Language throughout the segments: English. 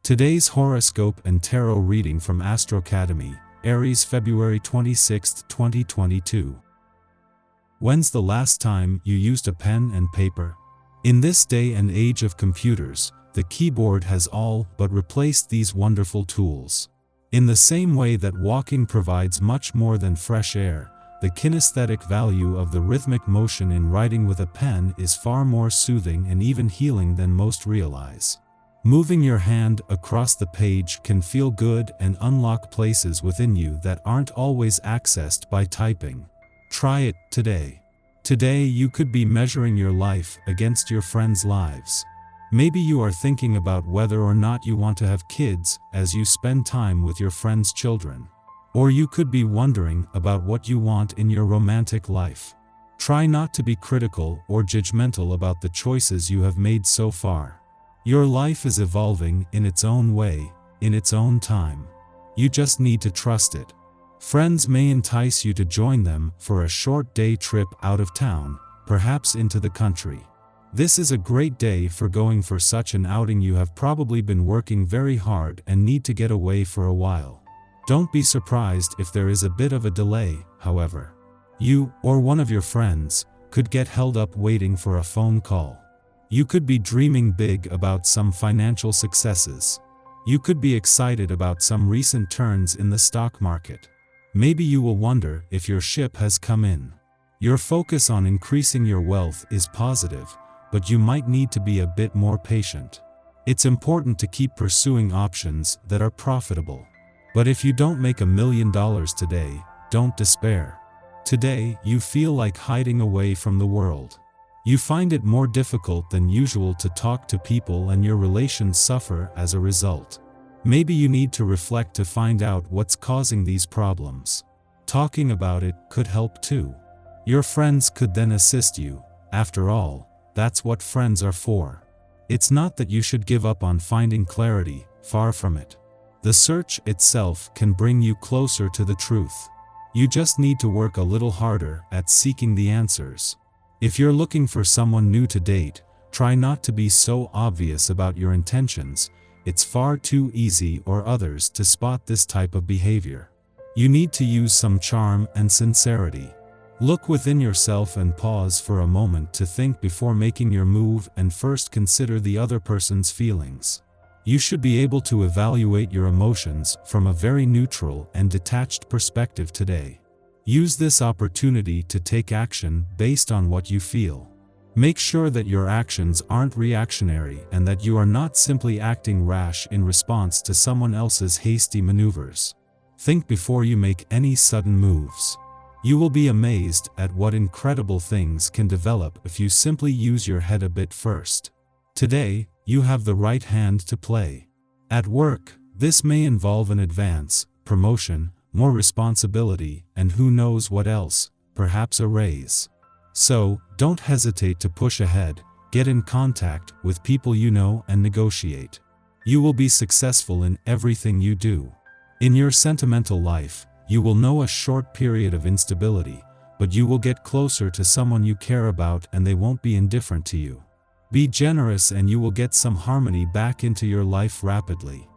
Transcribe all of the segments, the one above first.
Today's horoscope and tarot reading from Astro Academy, Aries, February 26, 2022. When's the last time you used a pen and paper? In this day and age of computers, the keyboard has all but replaced these wonderful tools. In the same way that walking provides much more than fresh air, the kinesthetic value of the rhythmic motion in writing with a pen is far more soothing and even healing than most realize. Moving your hand across the page can feel good and unlock places within you that aren't always accessed by typing. Try it today. Today you could be measuring your life against your friends' lives. Maybe you are thinking about whether or not you want to have kids as you spend time with your friends' children. Or you could be wondering about what you want in your romantic life. Try not to be critical or judgmental about the choices you have made so far. Your life is evolving in its own way, in its own time. You just need to trust it. Friends may entice you to join them for a short day trip out of town, perhaps into the country. This is a great day for going for such an outing. You have probably been working very hard and need to get away for a while. Don't be surprised if there is a bit of a delay, however. You, or one of your friends, could get held up waiting for a phone call. You could be dreaming big about some financial successes. You could be excited about some recent turns in the stock market. Maybe you will wonder if your ship has come in. Your focus on increasing your wealth is positive, but you might need to be a bit more patient. It's important to keep pursuing options that are profitable. But if you don't make $1 million today, don't despair. Today, you feel like hiding away from the world. You find it more difficult than usual to talk to people and your relations suffer as a result. Maybe you need to reflect to find out what's causing these problems. Talking about it could help too. Your friends could then assist you. After all, that's what friends are for. It's not that you should give up on finding clarity, far from it. The search itself can bring you closer to the truth. You just need to work a little harder at seeking the answers. If you're looking for someone new to date, try not to be so obvious about your intentions. It's far too easy or others to spot this type of behavior. You need to use some charm and sincerity. Look within yourself and pause for a moment to think before making your move, and first consider the other person's feelings. You should be able to evaluate your emotions from a very neutral and detached perspective today. Use this opportunity to take action based on what you feel. Make sure that your actions aren't reactionary and that you are not simply acting rash in response to someone else's hasty maneuvers. Think before you make any sudden moves. You will be amazed at what incredible things can develop if you simply use your head a bit first. Today, you have the right hand to play. At work, this may involve an advance, promotion, more responsibility, and who knows what else, perhaps a raise. So, don't hesitate to push ahead, get in contact with people you know and negotiate. You will be successful in everything you do. In your sentimental life, you will know a short period of instability, but you will get closer to someone you care about and they won't be indifferent to you. Be generous and you will get some harmony back into your life rapidly.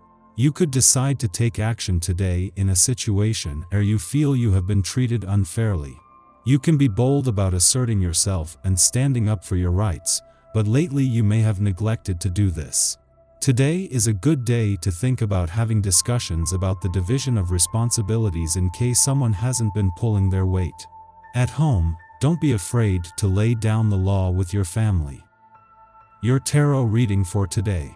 You could decide to take action today in a situation where you feel you have been treated unfairly. You can be bold about asserting yourself and standing up for your rights, but lately you may have neglected to do this. Today is a good day to think about having discussions about the division of responsibilities in case someone hasn't been pulling their weight. At home, don't be afraid to lay down the law with your family. Your tarot reading for today.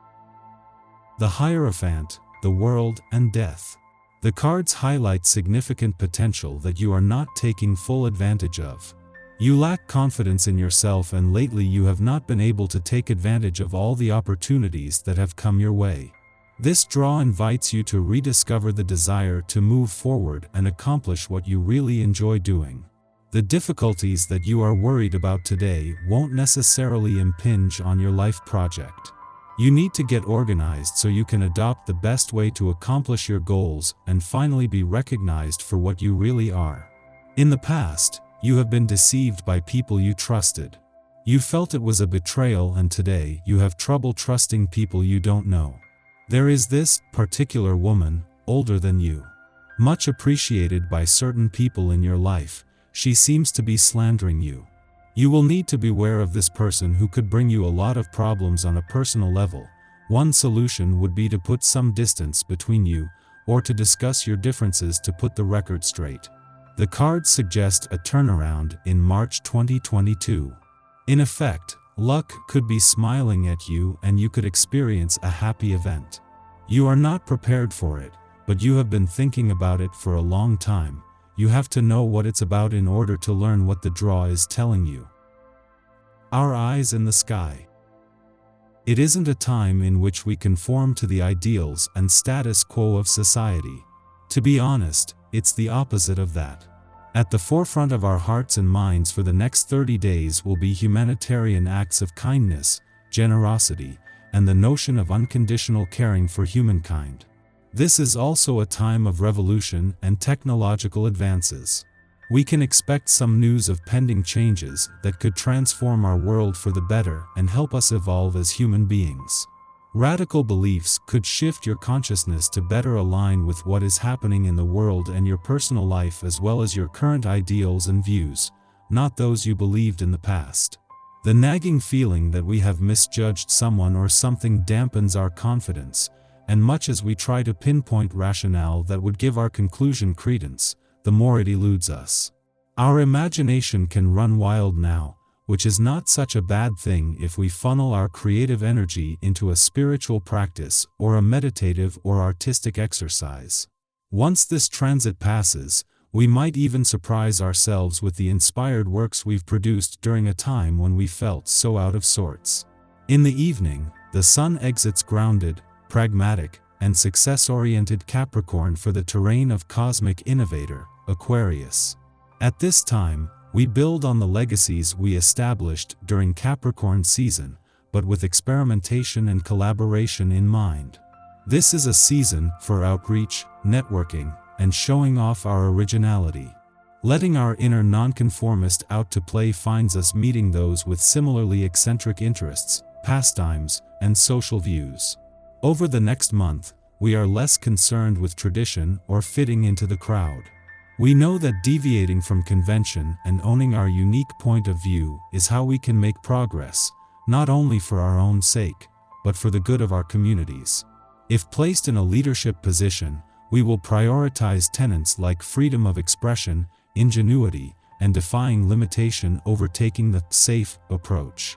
The Hierophant, the World, and Death. The cards highlight significant potential that you are not taking full advantage of. You lack confidence in yourself and lately you have not been able to take advantage of all the opportunities that have come your way. This draw invites you to rediscover the desire to move forward and accomplish what you really enjoy doing. The difficulties that you are worried about today won't necessarily impinge on your life project. You need to get organized so you can adopt the best way to accomplish your goals and finally be recognized for what you really are. In the past, you have been deceived by people you trusted. You felt it was a betrayal and today you have trouble trusting people you don't know. There is this particular woman, older than you. Much appreciated by certain people in your life, she seems to be slandering you. You will need to beware of this person who could bring you a lot of problems on a personal level. One solution would be to put some distance between you, or to discuss your differences to put the record straight. The cards suggest a turnaround in March 2022. In effect, luck could be smiling at you and you could experience a happy event. You are not prepared for it, but you have been thinking about it for a long time. You have to know what it's about in order to learn what the draw is telling you. Our eyes in the sky. It isn't a time in which we conform to the ideals and status quo of society. To be honest, it's the opposite of that. At the forefront of our hearts and minds for the next 30 days will be humanitarian acts of kindness, generosity, and the notion of unconditional caring for humankind. This is also a time of revolution and technological advances. We can expect some news of pending changes that could transform our world for the better and help us evolve as human beings. Radical beliefs could shift your consciousness to better align with what is happening in the world and your personal life, as well as your current ideals and views, not those you believed in the past. The nagging feeling that we have misjudged someone or something dampens our confidence, and much as we try to pinpoint rationale that would give our conclusion credence, the more it eludes us. Our imagination can run wild now, which is not such a bad thing if we funnel our creative energy into a spiritual practice or a meditative or artistic exercise. Once this transit passes, we might even surprise ourselves with the inspired works we've produced during a time when we felt so out of sorts. In the evening, the sun exits grounded, pragmatic, and success-oriented Capricorn for the terrain of cosmic innovator, Aquarius. At this time, we build on the legacies we established during Capricorn season, but with experimentation and collaboration in mind. This is a season for outreach, networking, and showing off our originality. Letting our inner nonconformist out to play finds us meeting those with similarly eccentric interests, pastimes, and social views. Over the next month, we are less concerned with tradition or fitting into the crowd. We know that deviating from convention and owning our unique point of view is how we can make progress, not only for our own sake, but for the good of our communities. If placed in a leadership position, we will prioritize tenets like freedom of expression, ingenuity, and defying limitation over taking the safe approach.